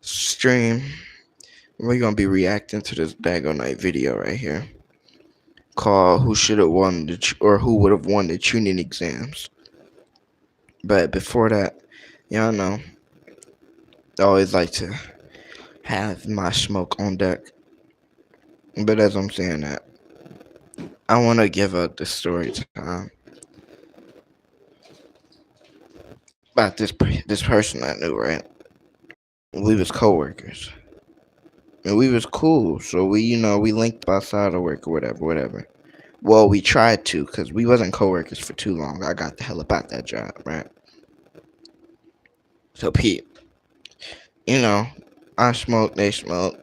stream, we're gonna be reacting to this daggone night video right here called "Who Should Have Won or Who Would Have Won the Tuning Exams." But before that, y'all know I always like to have my smoke on deck. But as I'm saying that, I want to give up the story time about this person I knew. Right, we was coworkers and we was cool, so we linked outside of work or whatever. Well, we tried to, because we wasn't coworkers for too long. I got the hell about that job, right? So, Pete, you know, I smoked, they smoked,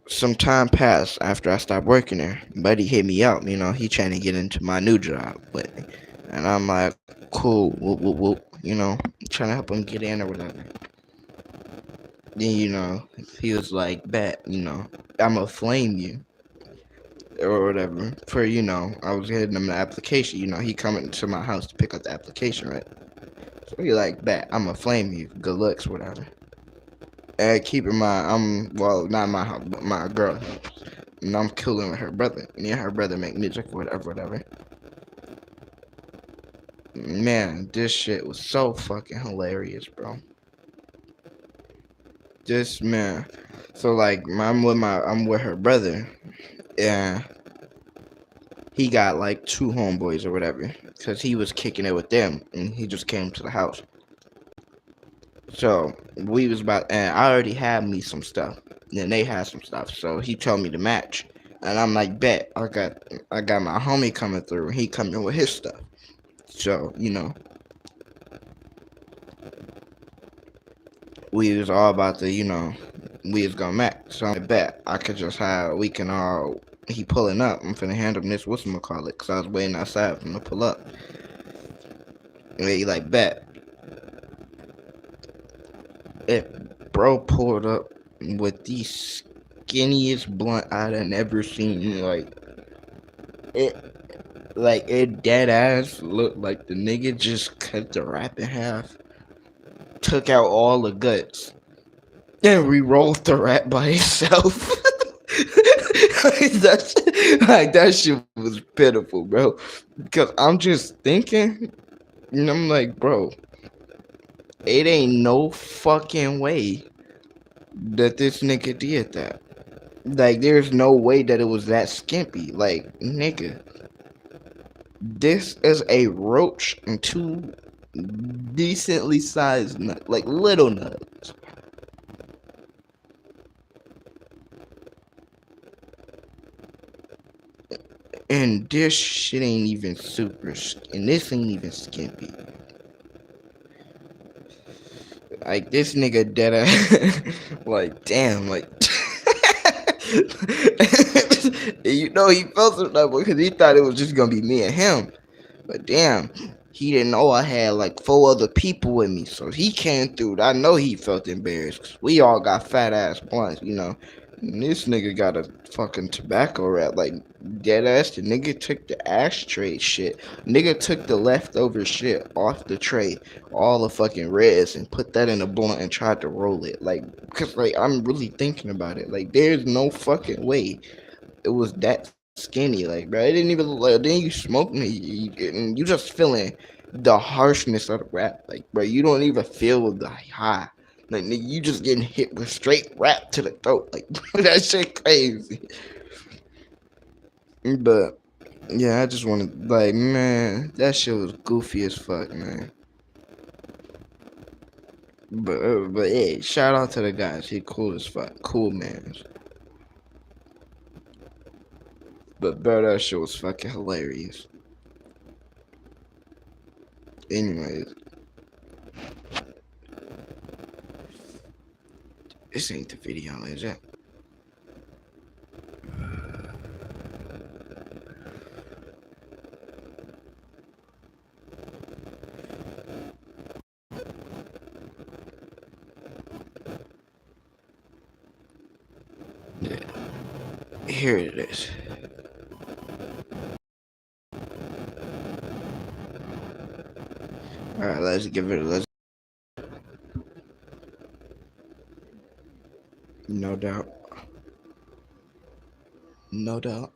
Some time passed after I stopped working there. Buddy hit me up, he trying to get into my new job with me. And I'm like, cool, whoop, trying to help him get in or whatever. Then, he was like, bet, I'm gonna flame you or whatever for, I was getting him the application, he coming to my house to pick up the application, right? So he like, bet, I'm gonna flame you, good looks, whatever. And keep in mind, well, not my house, but my girl house. And I'm cooling with her brother. Me and her brother make music, whatever. Man, this shit was so fucking hilarious, bro. This man. So like, I'm with her brother, and he got like two homeboys or whatever, cause he was kicking it with them, and he just came to the house. So we was about, and I already had me some stuff, and they had some stuff. So he told me to match, and I'm like, bet. I got my homie coming through, and he coming with his stuff. So we was all about to, we was gonna match. So I bet I could just have, we can all. He pulling up. I'm finna hand him this whatchamacallit, cause I was waiting outside for him to pull up. And he like, bet. It bro pulled up with the skinniest blunt I'd ever seen. It dead ass looked like the nigga just cut the wrap in half, took out all the guts, and re-rolled the wrap by itself. That shit was pitiful, bro. Because I'm just thinking, and I'm like, bro, it ain't no fucking way that this nigga did that. Like, there's no way that it was that skimpy. Like, nigga, this is a roach and two decently sized nuts, like little nuts. And this shit ain't even and this ain't even skimpy. Like, this nigga dead ass, like, damn, like, he felt some type because he thought it was just gonna be me and him. But damn, he didn't know I had like four other people with me. So he came through. I know he felt embarrassed, 'cause we all got fat ass blunts. And this nigga got a fucking tobacco wrap. Like, dead ass, the nigga took the ashtray shit. Nigga took the leftover shit off the tray, all the fucking reds, and put that in a blunt and tried to roll it. Like, cause like, I'm really thinking about it. Like, there's no fucking way it was that skinny. Like, bro, it didn't even look like. Then you smoking it, and you just feeling the harshness of the rap. Like, bro, you don't even feel the high. Like, nigga, you just getting hit with straight rap to the throat. Like, that shit crazy. But yeah, I just wanted, like, man, that shit was goofy as fuck, man. But hey, shout out to the guys. He cool as fuck, cool man. But bro, that shit was fucking hilarious. Anyways, this ain't the video, is it? Yeah. Here it is. Alright, let's give it. Let's. No doubt. No doubt.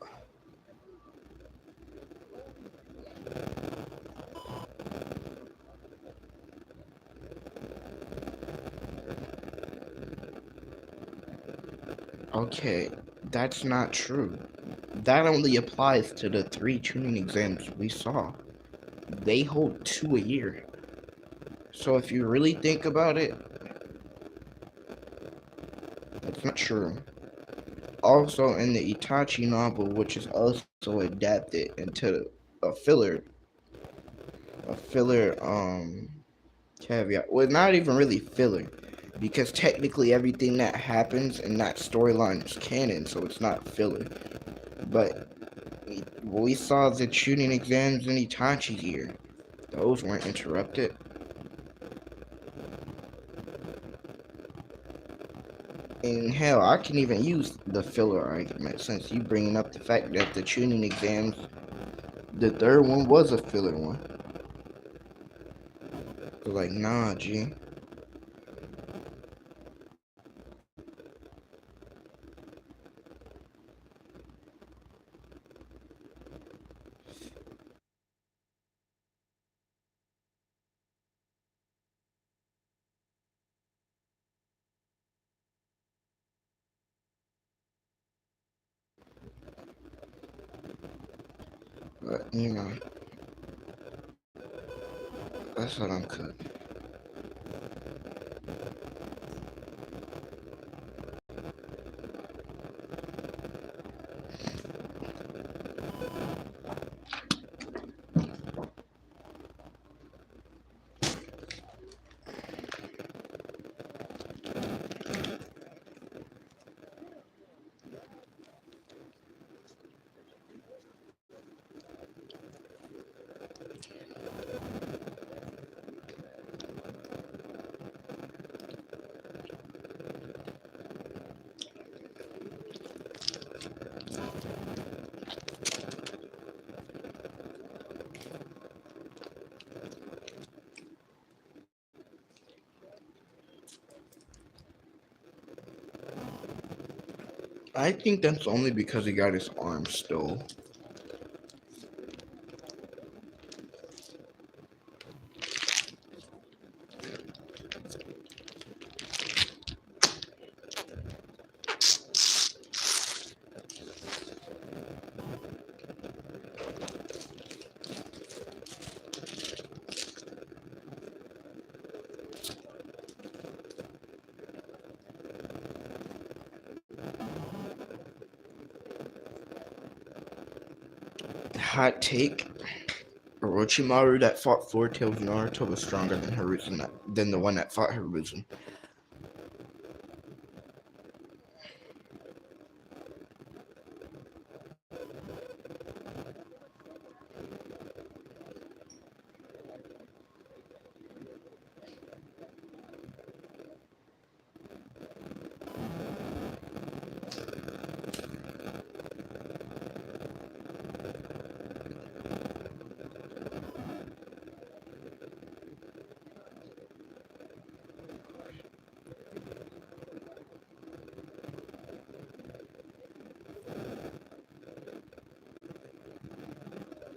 Okay, that's not true. That only applies to the three tuning exams we saw. They hold two a year. So if you really think about it, that's not true. Also, in the Itachi novel, which is also adapted into a filler caveat. Well, not even really filler, because technically everything that happens in that storyline is canon, so it's not filler. But we saw the shooting exams in Itachi's year. Those weren't interrupted. And hell, I can even use the filler argument since you bringing up the fact that the tuning exams, the third one was a filler one. So like, nah, G. But that's what I'm cooking. I think that's only because he got his arm stole. Hot take. Orochimaru that fought Four Tails Naruto was stronger than Hiruzen than the one that fought Hiruzen.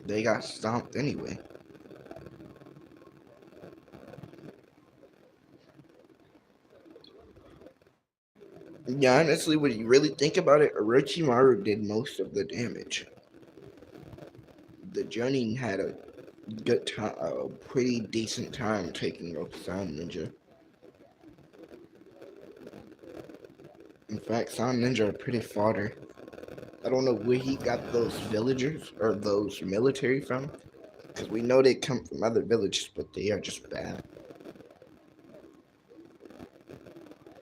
They got stomped anyway. Yeah, honestly, when you really think about it, Orochimaru did most of the damage. The Jonin had a good time, a pretty decent time taking out Sound Ninja. In fact, Sound Ninja are pretty fodder. I don't know where he got those villagers or those military from, because we know they come from other villages, but they are just bad.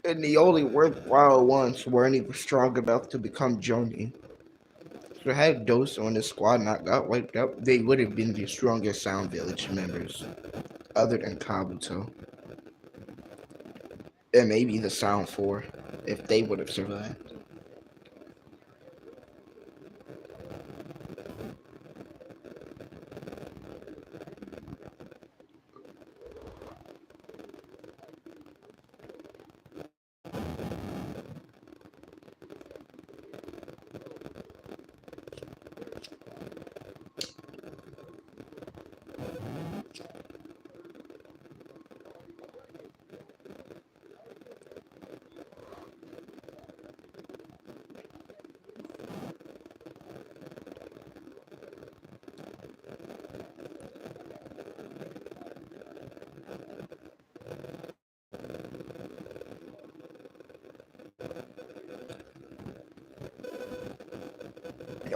And the only worthwhile ones weren't even strong enough to become Jonin. So had Doso and his squad not got wiped out, they would have been the strongest Sound Village members, other than Kabuto. And maybe the Sound 4, if they would have survived.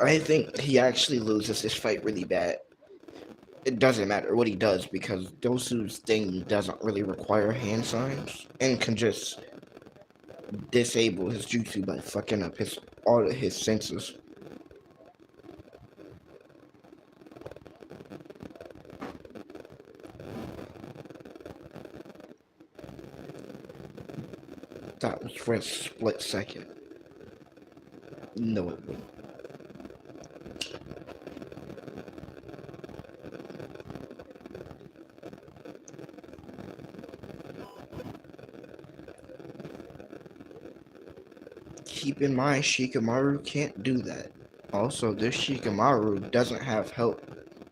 I think he actually loses this fight really bad. It doesn't matter what he does because Dosu's thing doesn't really require hand signs and can just disable his jutsu by fucking up his all of his senses. That was for a split second. No, it wouldn't. Keep in mind, Shikamaru can't do that. Also, this Shikamaru doesn't have help.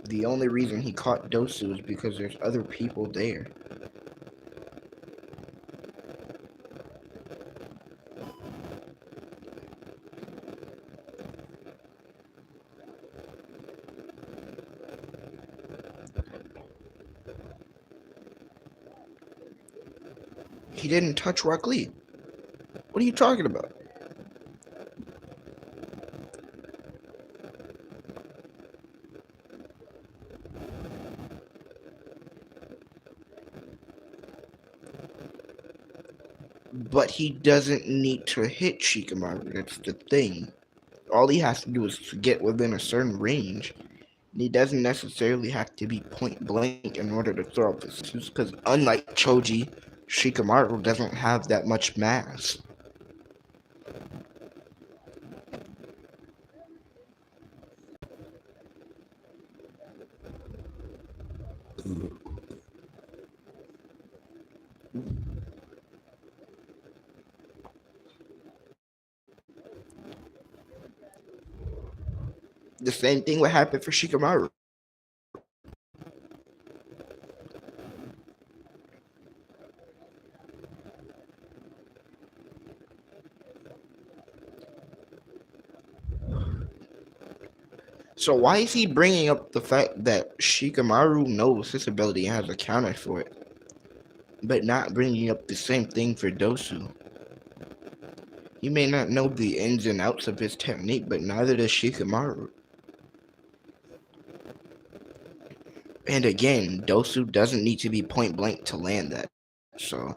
The only reason he caught Dosu is because there's other people there. He didn't touch Rock Lee. What are you talking about? But he doesn't need to hit Shikamaru. That's the thing. All he has to do is to get within a certain range. And he doesn't necessarily have to be point blank in order to throw up his suits, because unlike Choji, Shikamaru doesn't have that much mass. The same thing would happen for Shikamaru. So why is he bringing up the fact that Shikamaru knows his ability and has accounted for it, but not bringing up the same thing for Dosu? He may not know the ins and outs of his technique, but neither does Shikamaru. And again, Dosu doesn't need to be point blank to land that. So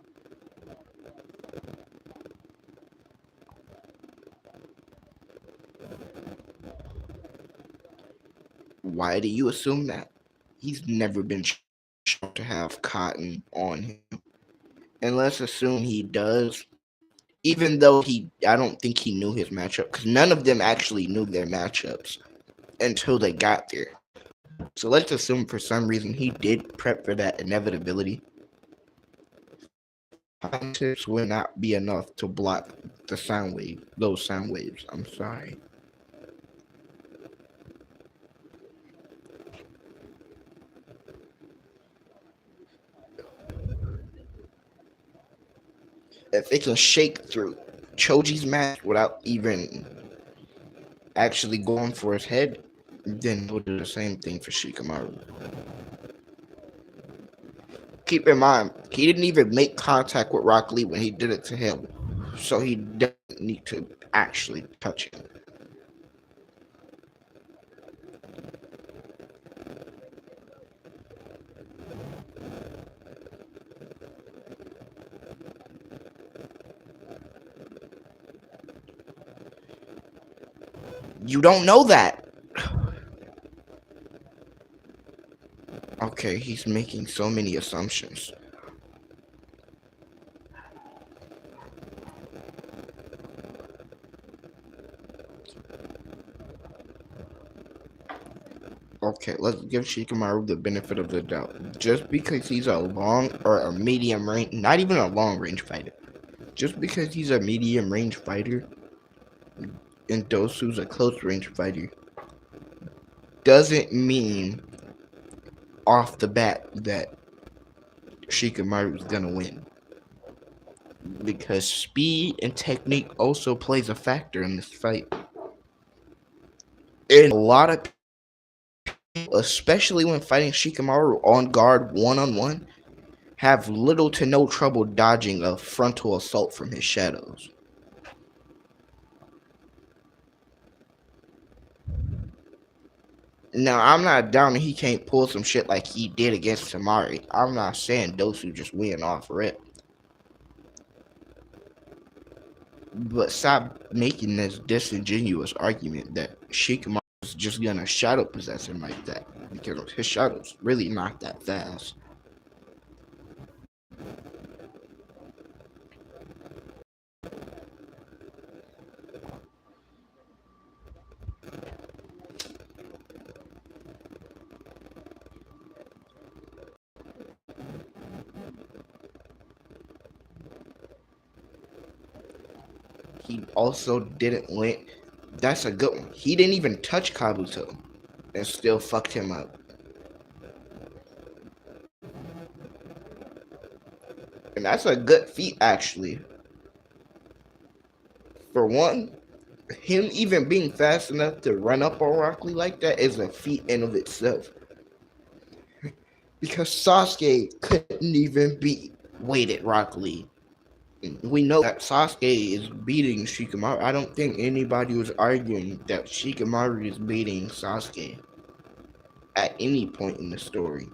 why do you assume that? He's never been shown to have cotton on him. And let's assume he does, even though I don't think he knew his matchup, because none of them actually knew their matchups until they got there. So let's assume for some reason he did prep for that inevitability. Tips would not be enough to block the sound wave, those sound waves. I'm sorry. If it can shake through Choji's match without even actually going for his head, then we'll do the same thing for Shikamaru. Keep in mind, he didn't even make contact with Rock Lee when he did it to him, so he doesn't need to actually touch him. You don't know that. Okay, he's making so many assumptions. Okay, let's give Shikamaru the benefit of the doubt. Just because he's a long or a medium range, not even a long range fighter, just because he's a medium range fighter and Dosu's a close range fighter, doesn't mean off the bat that Shikamaru's gonna win. Because speed and technique also plays a factor in this fight. And a lot of people, especially when fighting Shikamaru on guard one-on-one, have little to no trouble dodging a frontal assault from his shadows. Now, I'm not down that he can't pull some shit like he did against Tamari. I'm not saying Dosu just win off rip. But stop making this disingenuous argument that Shikamaru is just gonna shadow possess him like that. Because his shadow's really not that fast. He also didn't win. That's a good one. He didn't even touch Kabuto and still fucked him up. And that's a good feat, actually. For one, him even being fast enough to run up on Rock Lee like that is a feat in of itself. Because Sasuke couldn't even beat weighted Rock Lee. We know that Sasuke is beating Shikamaru. I don't think anybody was arguing that Shikamaru is beating Sasuke at any point in the story.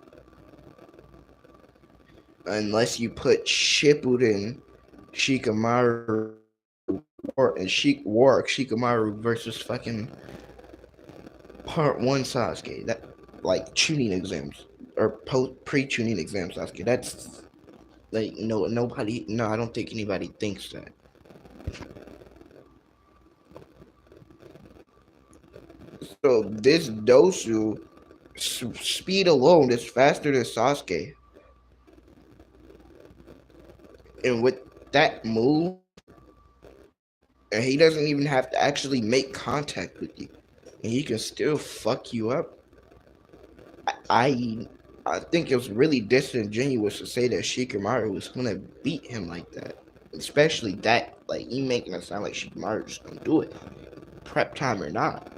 Unless you put Shippuden Shikamaru War Shikamaru versus fucking Part 1 Sasuke. That, like, tuning exams or pre-tuning exams Sasuke. That's like, nobody. No, I don't think anybody thinks that. So this Dosu speed alone is faster than Sasuke, and with that move, and he doesn't even have to actually make contact with you, and he can still fuck you up. I I think it's really disingenuous to say that Shikamaru was gonna beat him like that. Especially that, like, you making it sound like Shikamaru just gonna do it, prep time or not.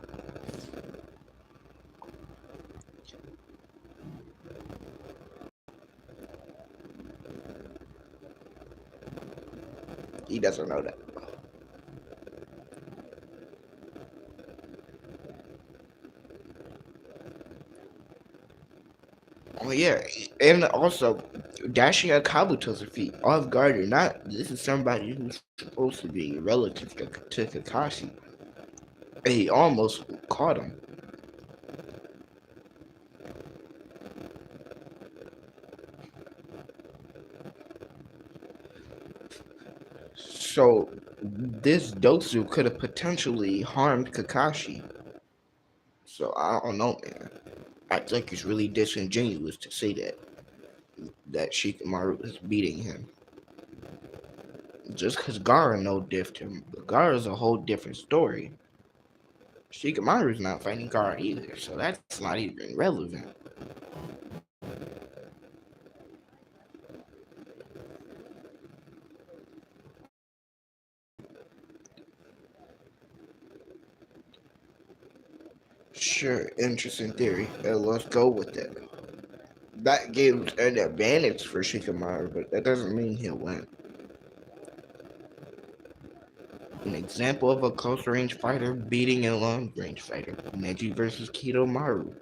He doesn't know that. Oh yeah, and also dashing at Kabuto's feet off guard or not. This is somebody who's supposed to be relative to Kakashi. And he almost caught him. So this Dosu could have potentially harmed Kakashi. So I don't know, man. I think it's really disingenuous to say that Shikamaru is beating him. Just because Gaara no diff him. But Gaara's a whole different story. Shikamaru's not fighting Gaara either, so that's not even relevant. Sure, interesting theory. Let's go with that. That gives an advantage for Shikamaru, but that doesn't mean he'll win. An example of a close range fighter beating a long range fighter. Neji versus Kidomaru.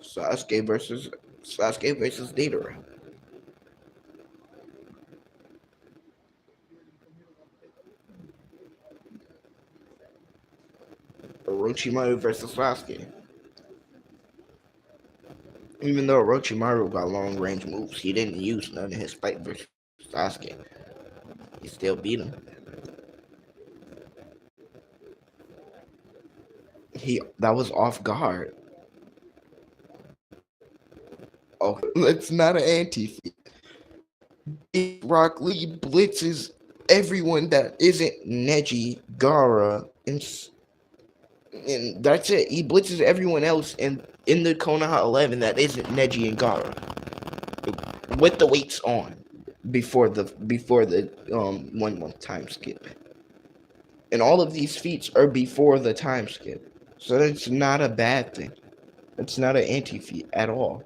Sasuke versus Deidara. Orochimaru versus Sasuke. Even though Orochimaru got long range moves, he didn't use none in his fight versus Sasuke. He still beat him. That was off guard. Oh, it's not an anti. Rock Lee blitzes everyone that isn't Neji, Gaara, and that's it. He blitzes everyone else in the Konoha 11 that isn't Neji and Gaara with the weights on before the 1 month time skip. And all of these feats are before the time skip. So it's not a bad thing. It's not an anti feat at all.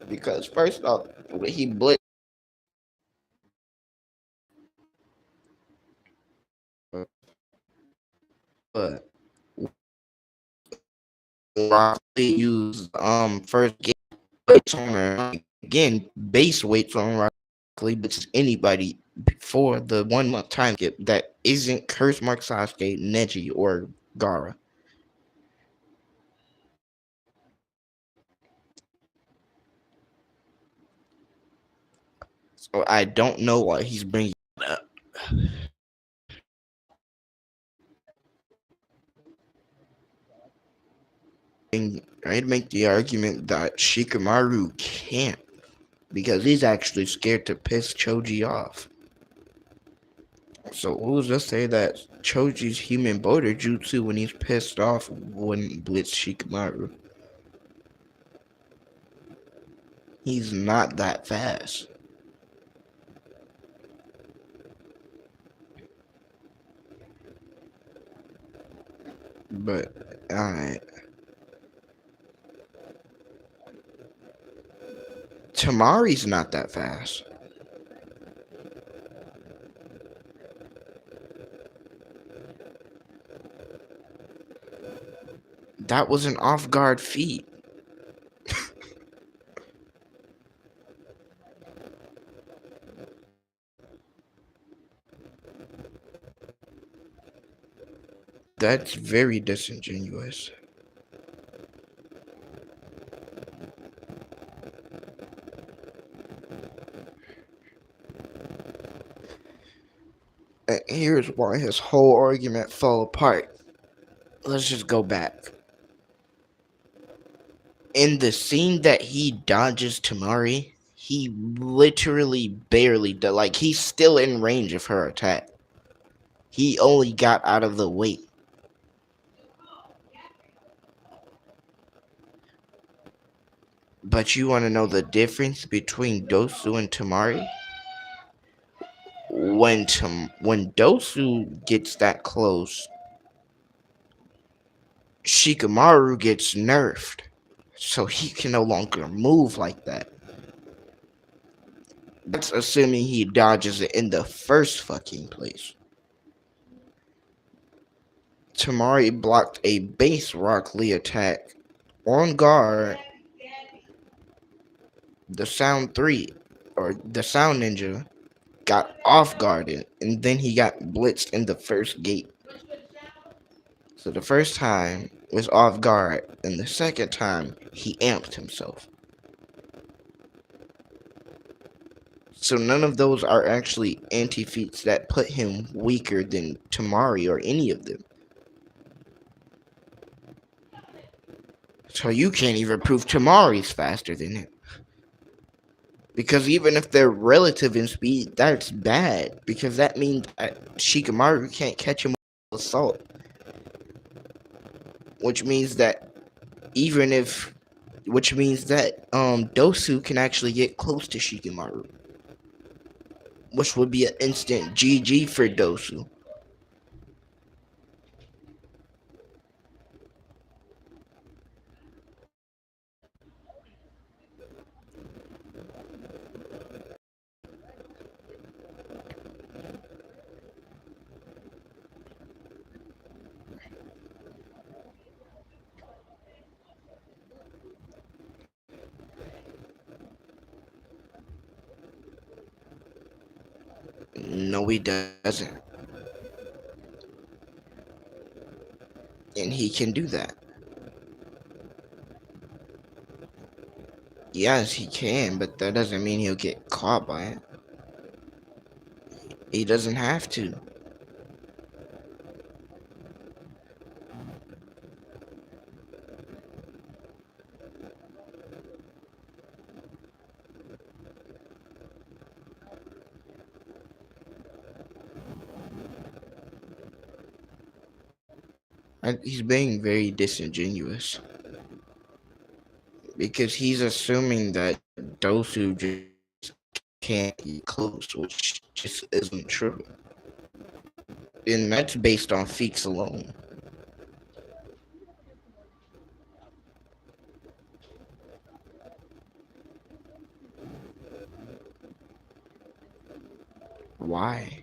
Because first off, he blitzed, but Rocky used first game weights on her. Again, base weights on Rocky, but anybody before the 1 month time skip that isn't Curse Mark Sasuke, Neji, or Gara. So I don't know why he's bringing it up. And I'd make the argument that Shikamaru can't because he's actually scared to piss Choji off. So who's to say that Choji's human boulder jutsu when he's pissed off wouldn't blitz Shikamaru? He's not that fast. But alright. Tamari's not that fast. That was an off guard feat. That's very disingenuous. And here's why his whole argument fell apart. Let's just go back. In the scene that he dodges Tamari, he literally barely like he's still in range of her attack. He only got out of the way. But you want to know the difference between Dosu and Tamari? When Dosu gets that close, Shikamaru gets nerfed, so he can no longer move like that. That's assuming he dodges it in the first fucking place. Tamari blocked a base Rock Lee attack on guard. The Sound 3, or the Sound Ninja, got off guarded, and then he got blitzed in the first gate. So the first time was off guard, and the second time he amped himself. So none of those are actually anti-feats that put him weaker than Tamari or any of them. So you can't even prove Tamari's faster than him. Because even if they're relative in speed, that's bad. Because that means that Shikamaru can't catch him with assault. Which means that even if which means that Dosu can actually get close to Shikamaru. Which would be an instant GG for Dosu. No, he doesn't. And he can do that. Yes, he can, but that doesn't mean he'll get caught by it. He doesn't have to. He's being very disingenuous. Because he's assuming that Dosu just can't get close, which just isn't true. And that's based on Feeks alone. Why?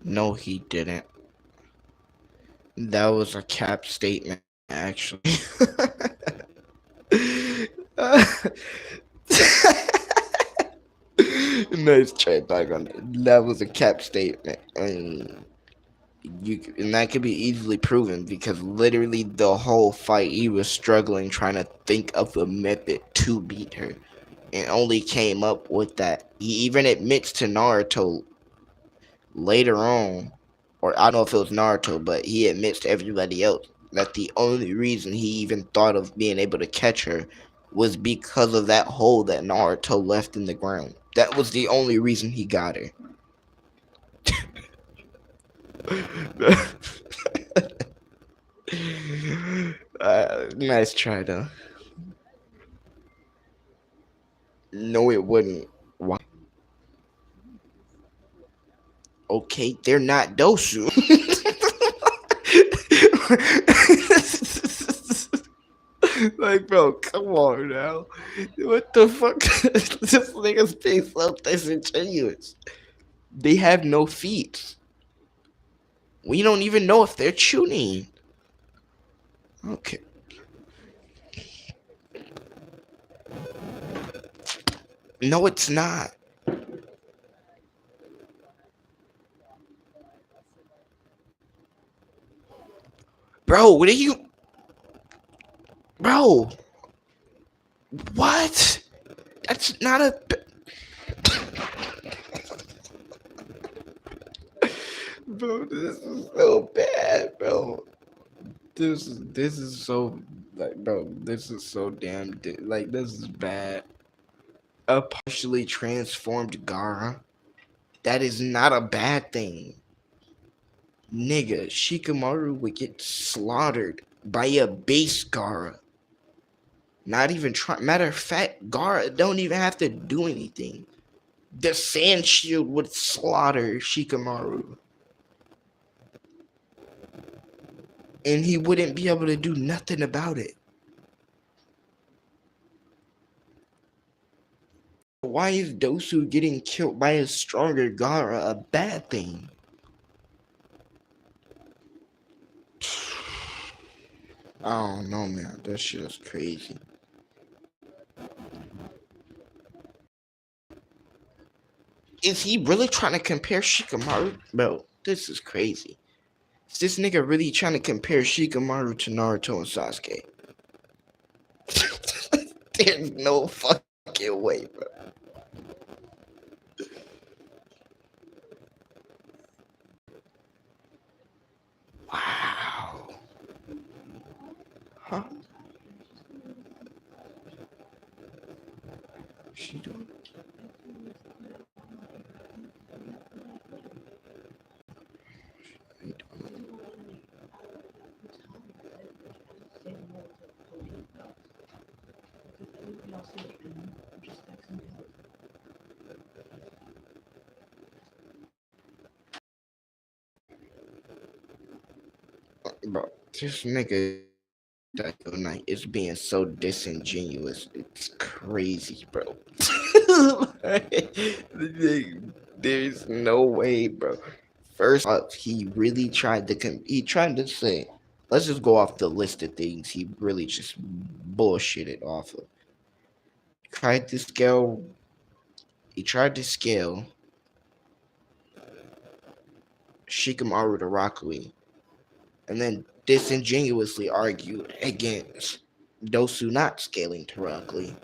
No, he didn't. That was a cap statement, actually. Nice try back on it. That was a cap statement. I mean, and that could be easily proven because literally the whole fight he was struggling trying to think of a method to beat her and only came up with that. He even admits to Naruto later on, or I don't know if it was Naruto, but he admits to everybody else that the only reason he even thought of being able to catch her was because of that hole that Naruto left in the ground. That was the only reason he got her. Nice try though. No, it wouldn't. Why? Okay, they're not Dosu. Like, bro, come on now. What the fuck? This nigga's being so disingenuous. They have no feet. We don't even know if they're tuning. Okay. No, it's not. Bro, what are you. Bro, what? That's not a. Bro, this is so bad, bro. This is so like, bro. This is so damn like this is bad. A partially transformed Gara. That is not a bad thing, nigga. Shikamaru would get slaughtered by a base Gara. Not even try. Matter of fact, Gara don't even have to do anything. The Sand Shield would slaughter Shikamaru, and he wouldn't be able to do nothing about it. Why is Dosu getting killed by a stronger Gara a bad thing? I don't know, man. That shit is crazy. Is he really trying to compare Shikamaru? Bro, this is crazy. Is this nigga really trying to compare Shikamaru to Naruto and Sasuke? There's no fucking way, bro. Wow. Huh? She doing? Bro, this nigga Dino Knight is being so disingenuous. It's crazy, bro. There's no way, bro. First off, he really tried to he tried to say, let's just go off the list of things he really just bullshitted off of. Tried to scale. He tried to scale Shikamaru to Rakui, and then disingenuously argued against Dosu not scaling to Rakui.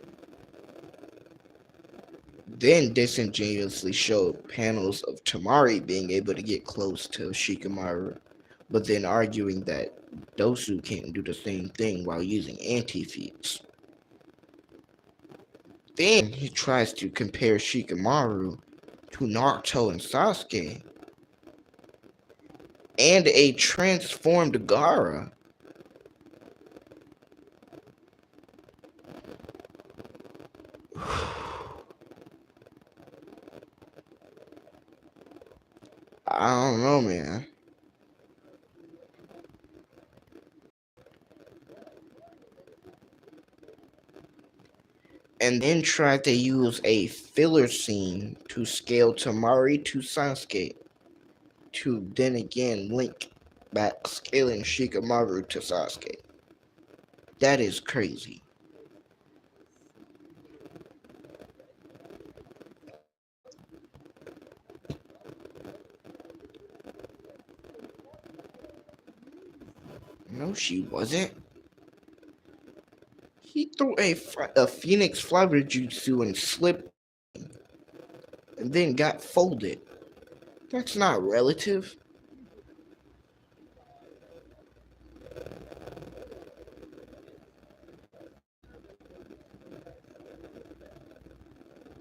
Then disingenuously showed panels of Tamari being able to get close to Shikamaru, but then arguing that Dosu can't do the same thing while using anti-feats. Then he tries to compare Shikamaru to Naruto and Sasuke, and a transformed Gaara. I don't know, man. And then tried to use a filler scene to scale Tamari to Sasuke, to then again link back scaling Shikamaru to Sasuke. That is crazy. No, she wasn't. He threw a Phoenix Flower Jutsu and slipped and then got folded. That's not relative.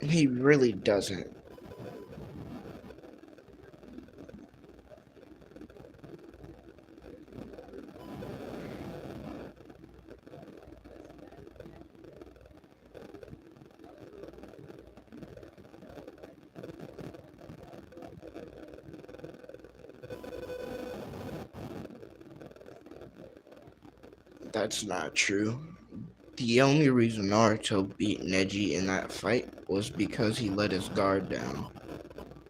He really doesn't. That's not true. The only reason Naruto beat Neji in that fight was because he let his guard down.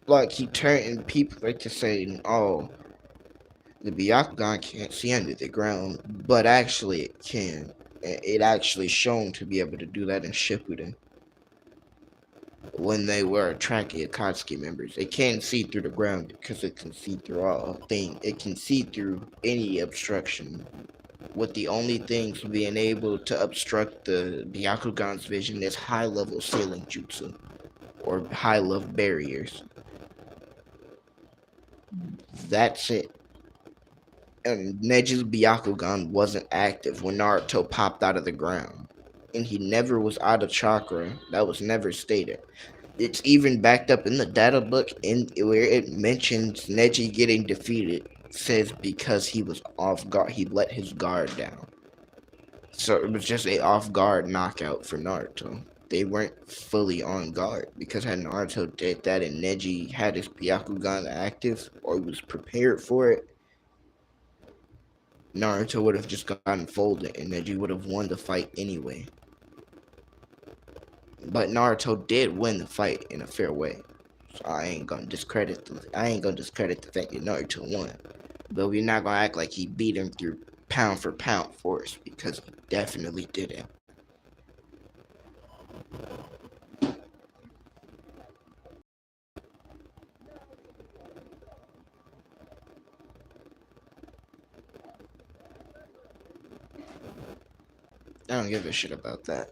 Like, he turned, and people like to say, oh, the Byakugan can't see under the ground, but actually it can. It actually shown to be able to do that in Shippuden. When they were tracking Akatsuki members, it can't see through the ground because it can see through all thing. It can see through any obstruction. With the only things being able to obstruct the Byakugan's vision is high-level ceiling jutsu or high-level barriers. That's it. And Neji's Byakugan wasn't active when Naruto popped out of the ground. And he never was out of chakra. That was never stated. It's even backed up in the data book in where it mentions Neji getting defeated. It says because he was off guard, he let his guard down. So it was just a off guard knockout for Naruto. They weren't fully on guard because had Naruto did that and Neji had his Byakugan active or was prepared for it, Naruto would have just gotten folded and Neji would have won the fight anyway. But Naruto did win the fight in a fair way. So I ain't gonna discredit the fact that Naruto won. But we're not gonna act like he beat him through pound for pound force because he definitely didn't. I don't give a shit about that.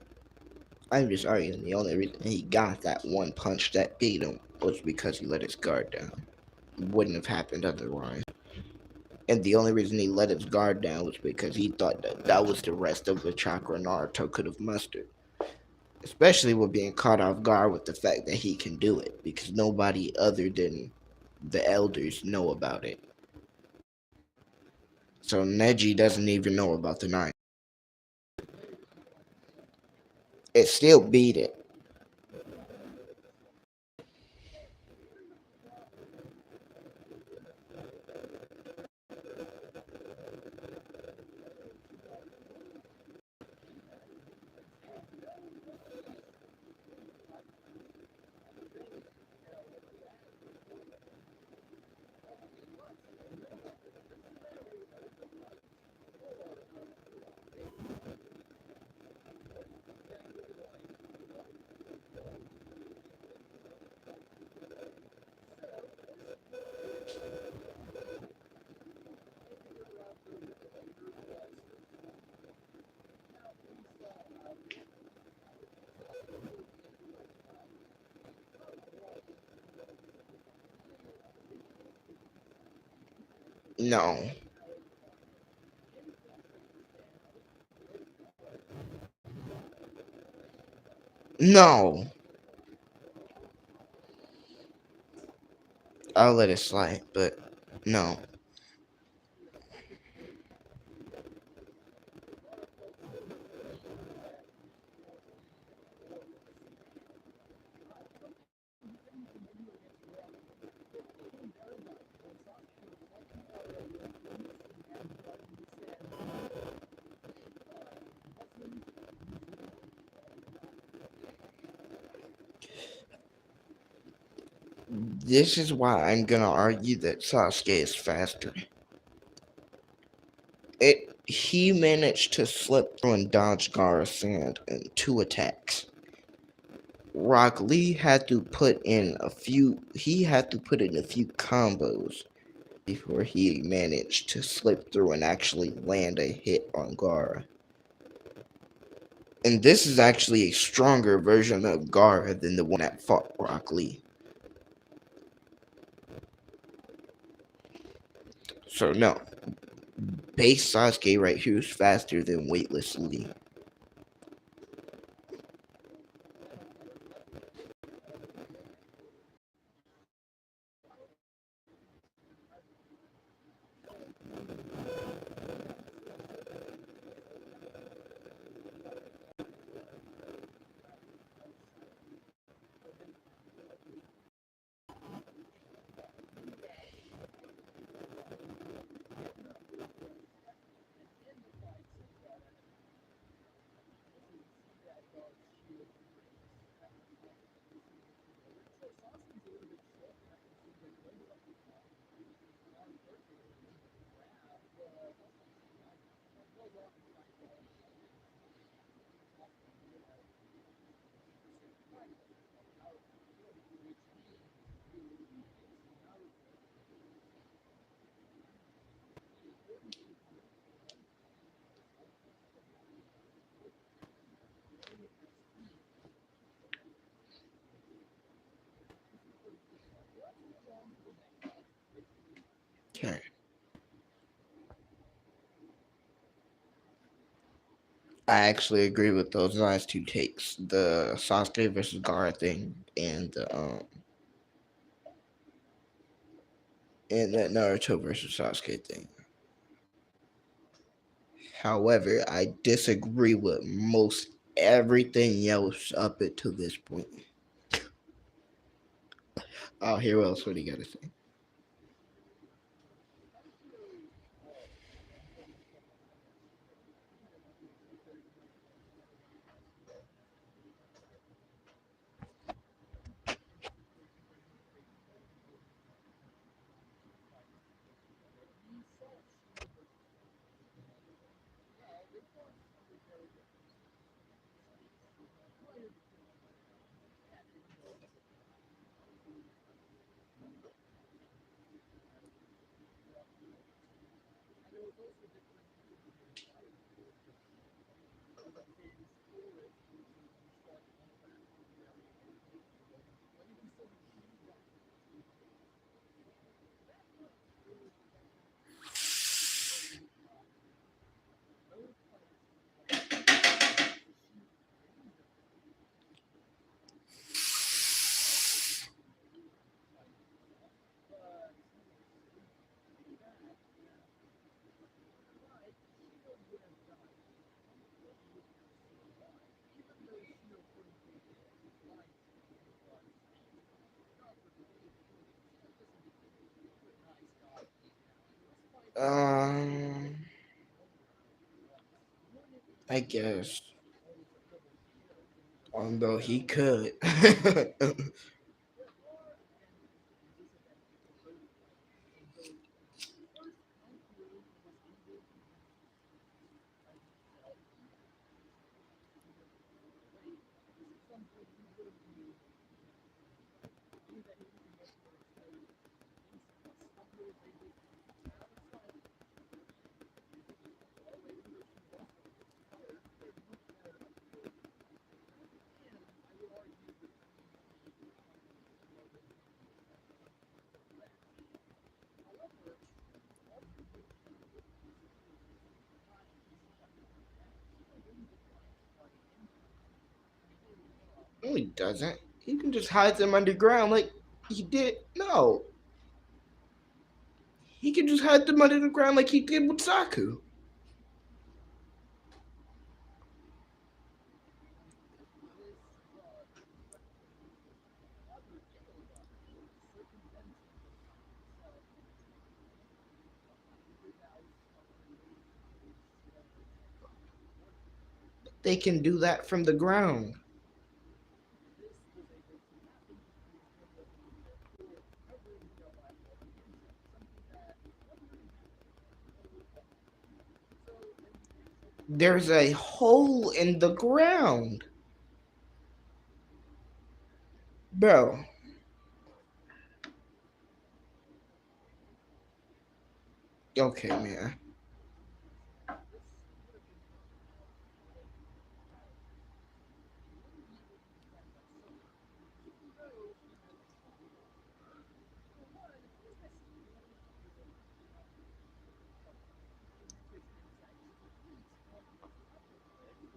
I'm just arguing the only reason he got that one punch that beat him was because he let his guard down. It wouldn't have happened otherwise. And the only reason he let his guard down was because he thought that that was the rest of the chakra Naruto could have mustered. Especially with being caught off guard with the fact that he can do it, because nobody other than the elders know about it. So Neji doesn't even know about the nine. It still beat it. No. No. I'll let it slide, but no. This is why I'm gonna argue that Sasuke is faster. He managed to slip through and dodge Gaara's sand in two attacks. Rock Lee had to put in a few combos before he managed to slip through and actually land a hit on Gaara. And this is actually a stronger version of Gaara than the one that fought Rock Lee. So no, base Sasuke right here is faster than weightless Lee. Okay. I actually agree with those last two takes. The Sasuke versus Gaara thing and that Naruto versus Sasuke thing. However, I disagree with most everything else up until this point. Oh, here else what do you gotta say? Um, I guess. Although he could. No, he doesn't. He can just hide them underground like he did. No. He could just hide them under the ground like he did with Saku. They can do that from the ground. There's a hole in the ground. Bro, okay, man.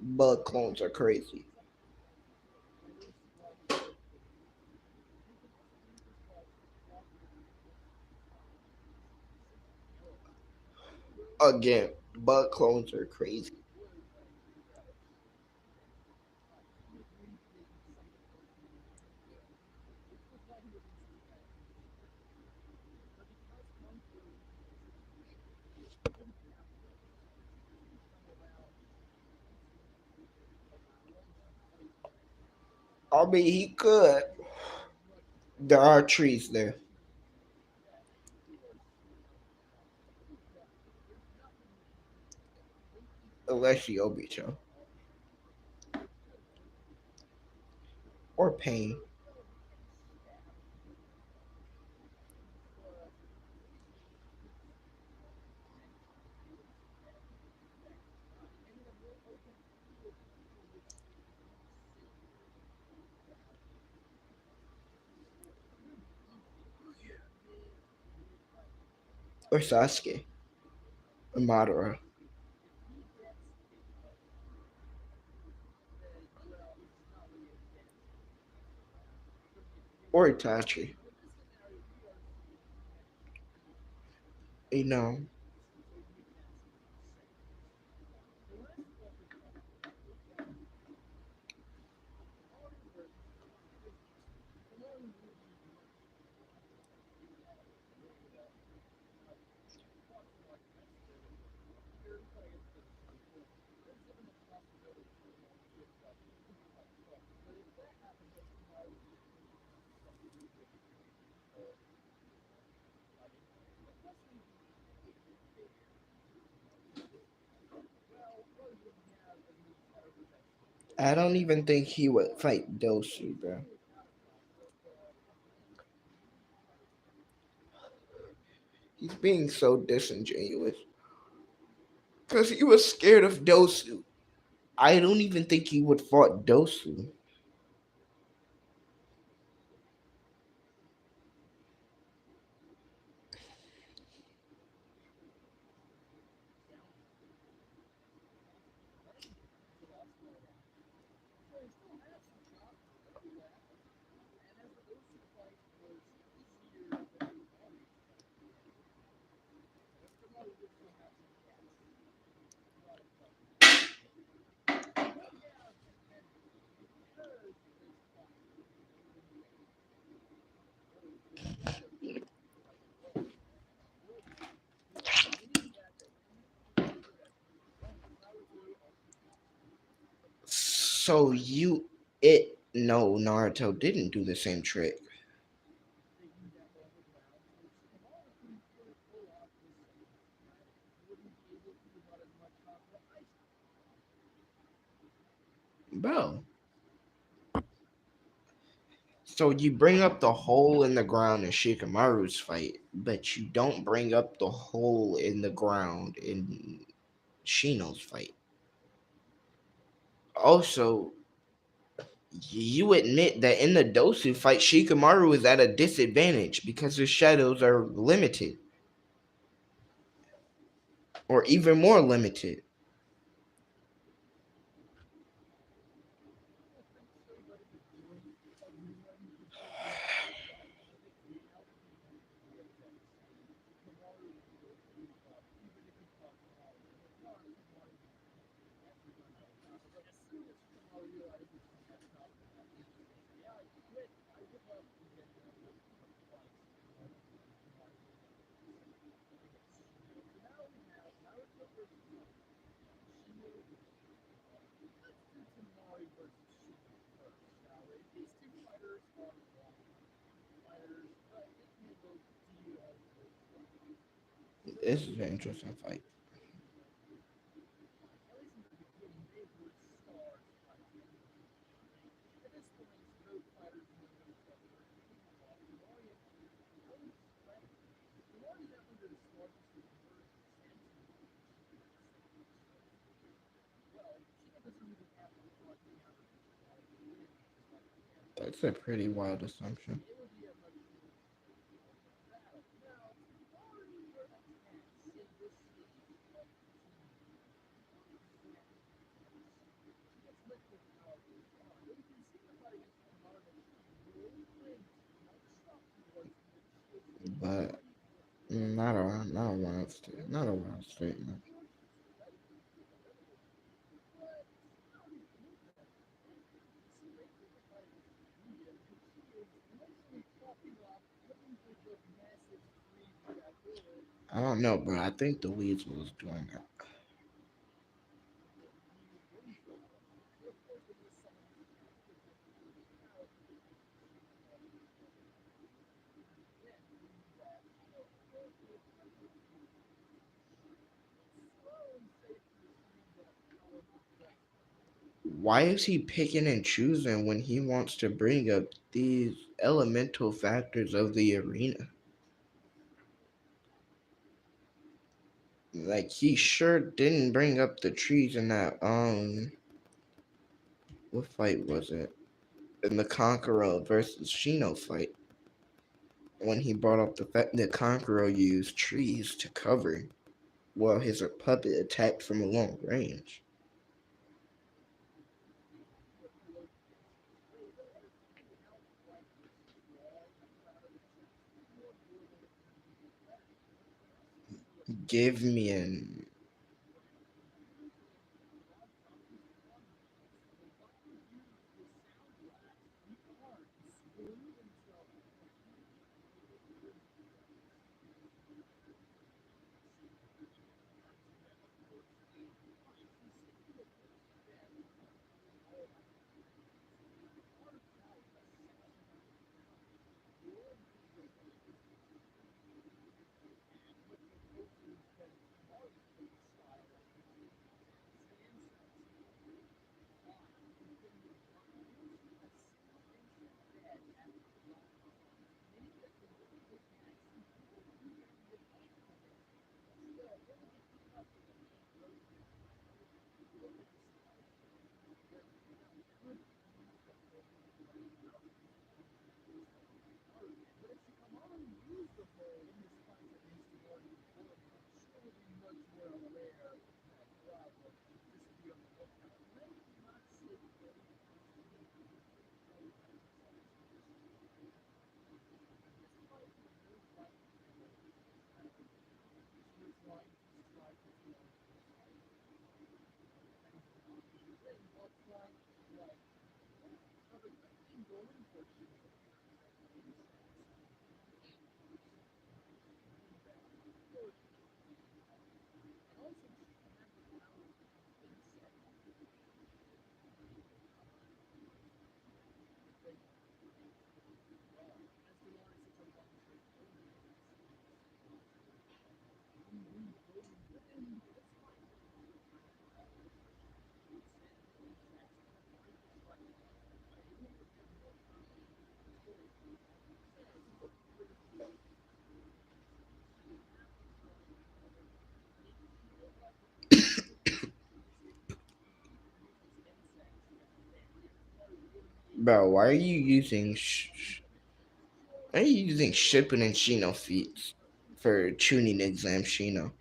Bug clones are crazy. Again, bug clones are crazy. I mean, he could. There are trees there. Unless you Obito. Or Pain. Or Sasuke. Or Madara. Or Itachi. You know. I don't even think he would fight Dosu, bro. He's being so disingenuous. Because he was scared of Dosu. I don't even think he would fought Dosu. So you it no Naruto didn't do the same trick. Bro. So you bring up the hole in the ground in Shikamaru's fight, but you don't bring up the hole in the ground in Shino's fight. Also, you admit that in the Dosu fight, Shikamaru is at a disadvantage because his shadows are limited, or even more limited. This is an interesting fight. That's a pretty wild assumption. But not a wild statement. I don't know, but I think the Weeds was doing that. Why is he picking and choosing when he wants to bring up these elemental factors of the arena? Like he sure didn't bring up the trees in that what fight was it? In the Conqueror versus Shino fight. When he brought up the fact that Conqueror used trees to cover while his puppet attacked from a long range. Give me an bro. Why are you using shipping and Shino feats for tuning exam Shino?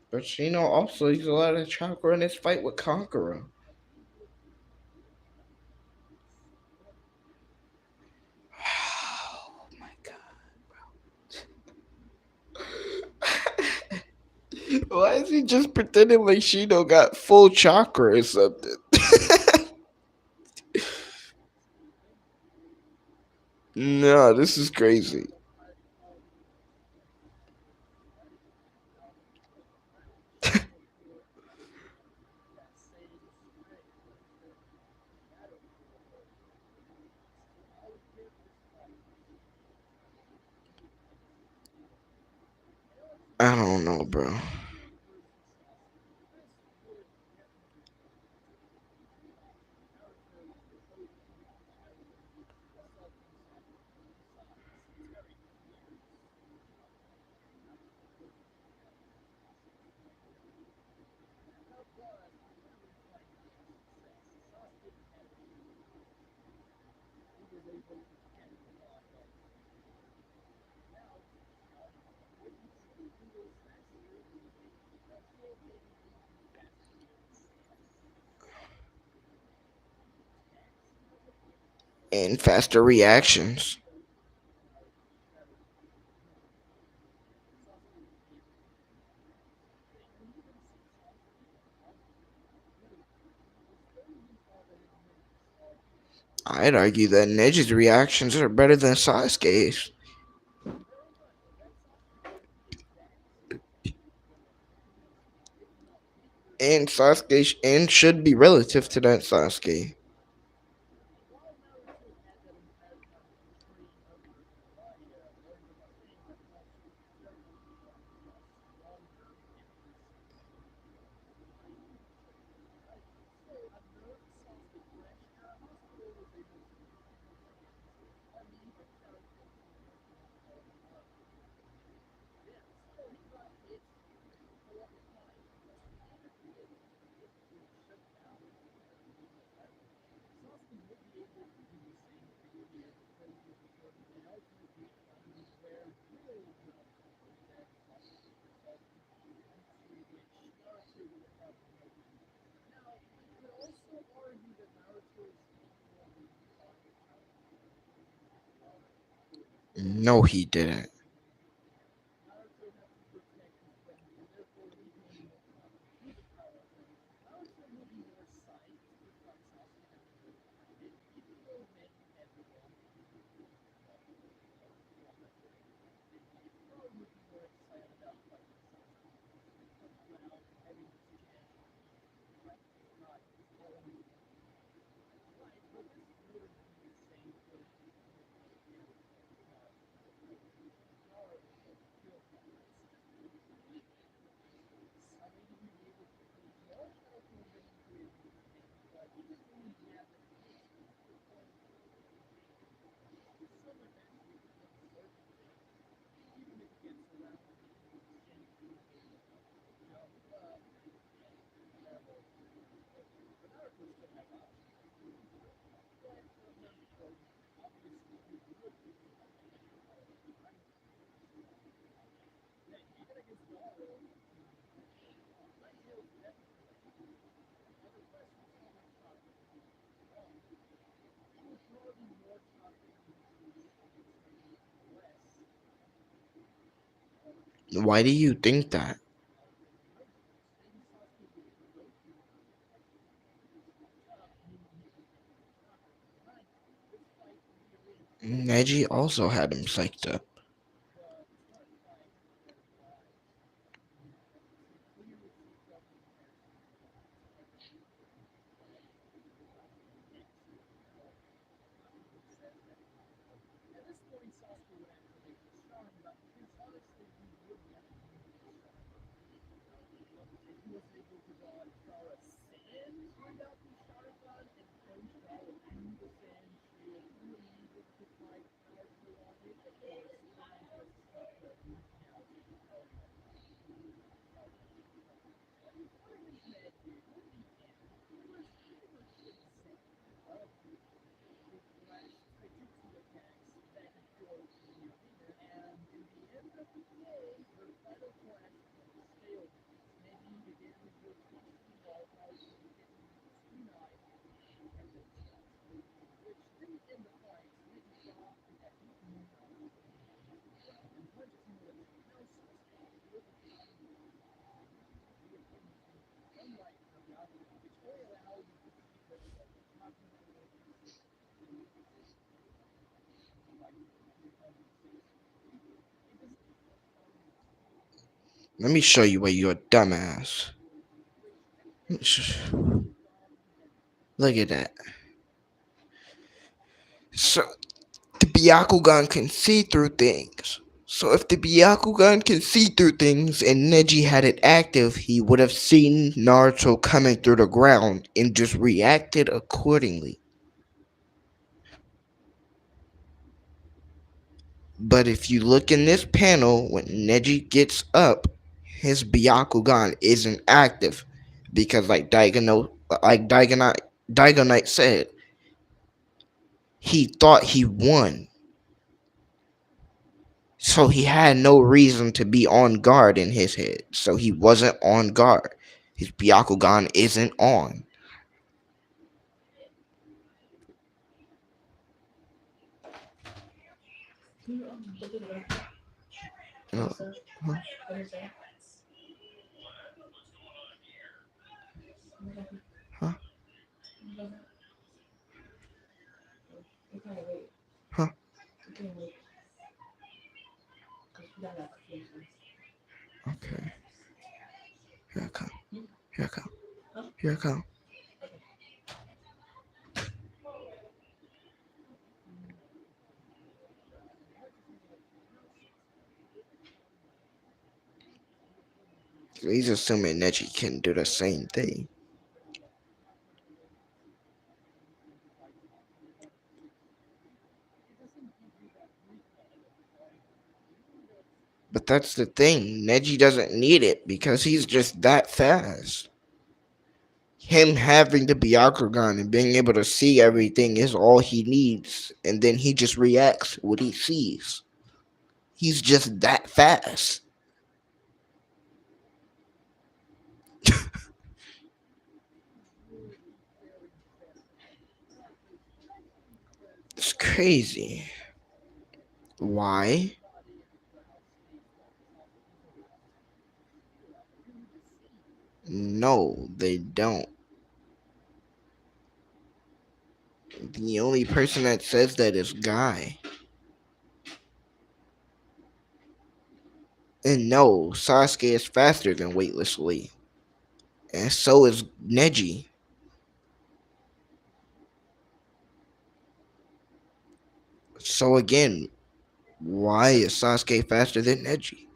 But Shino also used a lot of chakra in his fight with Conqueror. Oh my god. Why is he just pretending like she don't got full chakra or something? No, this is crazy. I don't know, bro. And faster reactions. I'd argue that Neji's reactions are better than Sasuke's. And and should be relative to that Sasuke. No, he didn't. Why do you think that? Neji also had him psyched up. Let me show you why you're a dumbass. Look at that. So the Byakugan can see through things. So if the Byakugan can see through things and Neji had it active, he would have seen Naruto coming through the ground and just reacted accordingly. But if you look in this panel, when Neji gets up, his Byakugan isn't active because, Daigonite said, he thought he won, so he had no reason to be on guard in his head. So he wasn't on guard. His Byakugan isn't on. Uh, huh? Huh? Huh? Okay. Here I come. Here I come. Here I come. So he's assuming Neji can do the same thing. But that's the thing. Neji doesn't need it because he's just that fast. Him having the Byakugan and being able to see everything is all he needs. And then he just reacts what he sees. He's just that fast. It's crazy. Why? No, they don't. The only person that says that is Guy. And no, Sasuke is faster than Weightless Lee. And so is Neji. So again, why is Sasuke faster than Neji?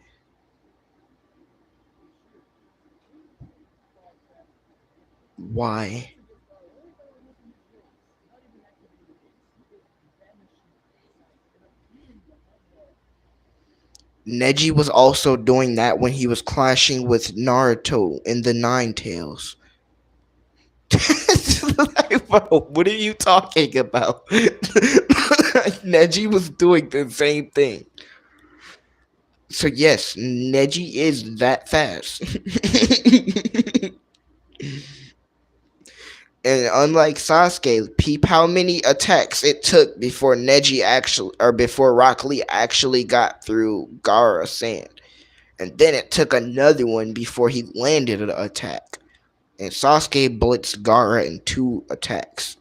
Why? Neji was also doing that when he was clashing with Naruto in the Nine Tails. Like, bro, what are you talking about? Neji was doing the same thing. So yes, Neji is that fast. And unlike Sasuke, peep how many attacks it took before Neji actually, or before Rock Lee actually got through Gaara's sand. And then it took another one before he landed an attack. And Sasuke blitzed Gaara in 2 attacks.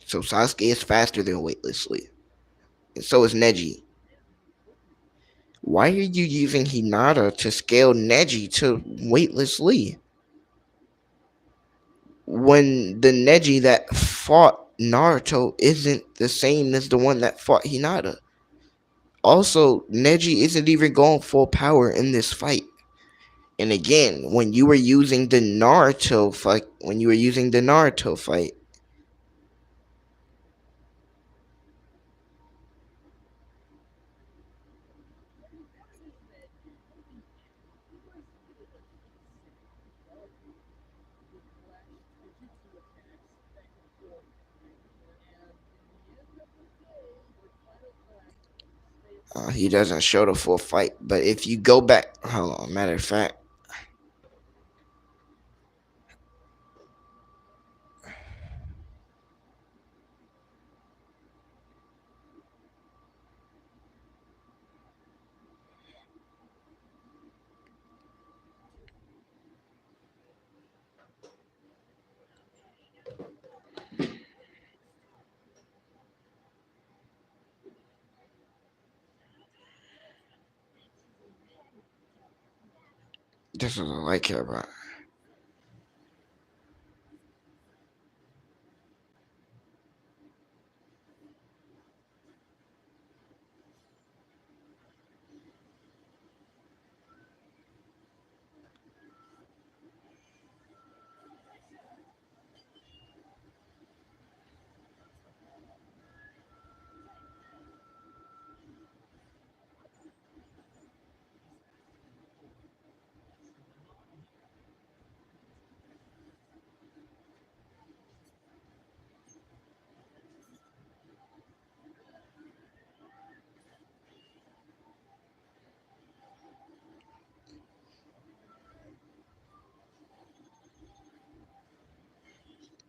So Sasuke is faster than Weightlessly. And so is Neji. Why are you using Hinata to scale Neji to Weightlessly? When the Neji that fought Naruto isn't the same as the one that fought Hinata. Also, Neji isn't even going full power in this fight. And again, when you were using the Naruto fight, he doesn't show the full fight. But if you go back, hold on, matter of fact, This is all I care about.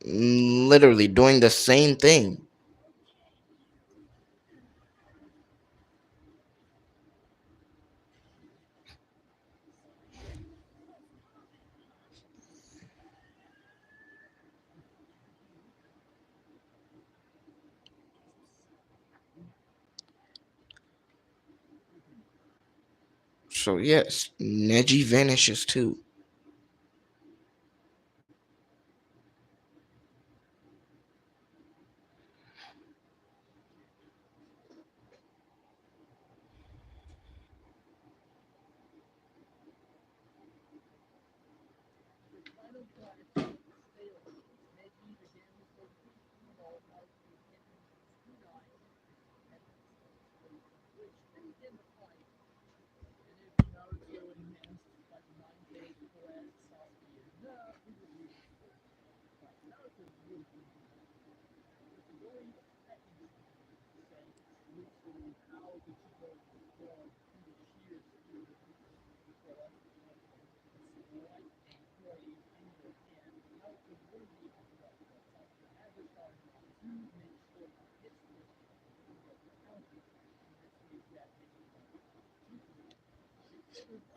Literally doing the same thing. So yes, Neji vanishes too.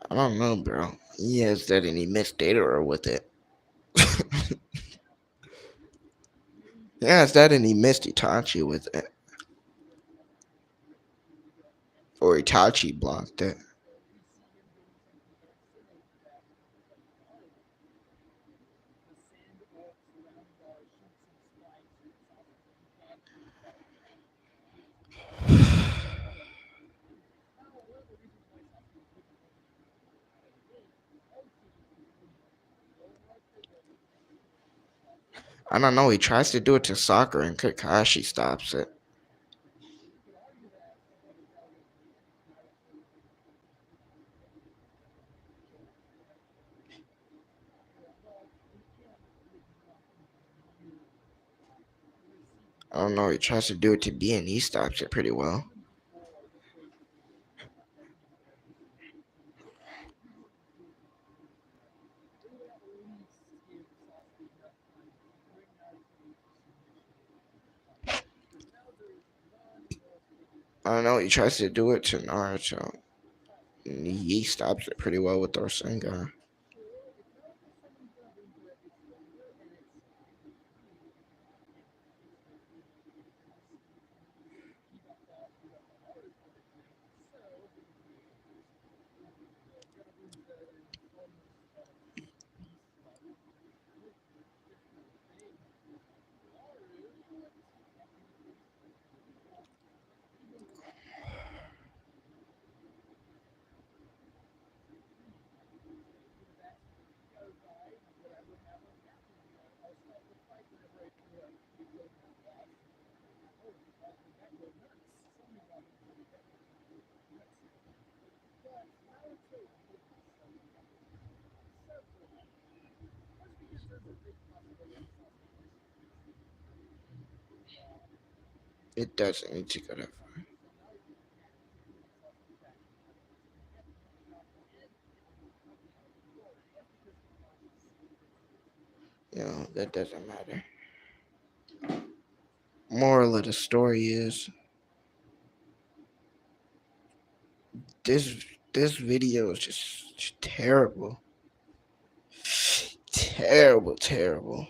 I don't know, bro. He has that and he missed data or with it. He has that and he missed Itachi with it. Or Itachi blocked it. I don't know. He tries to do it to Sakura and Kakashi stops it. I don't know. He tries to do it to B and he stops it pretty well. I don't know. He tries to do it to Naruto. And he stops it pretty well with Rasengan. It doesn't need to go that far. You know, that doesn't matter. Moral of the story is this this video is just terrible. Terrible, terrible.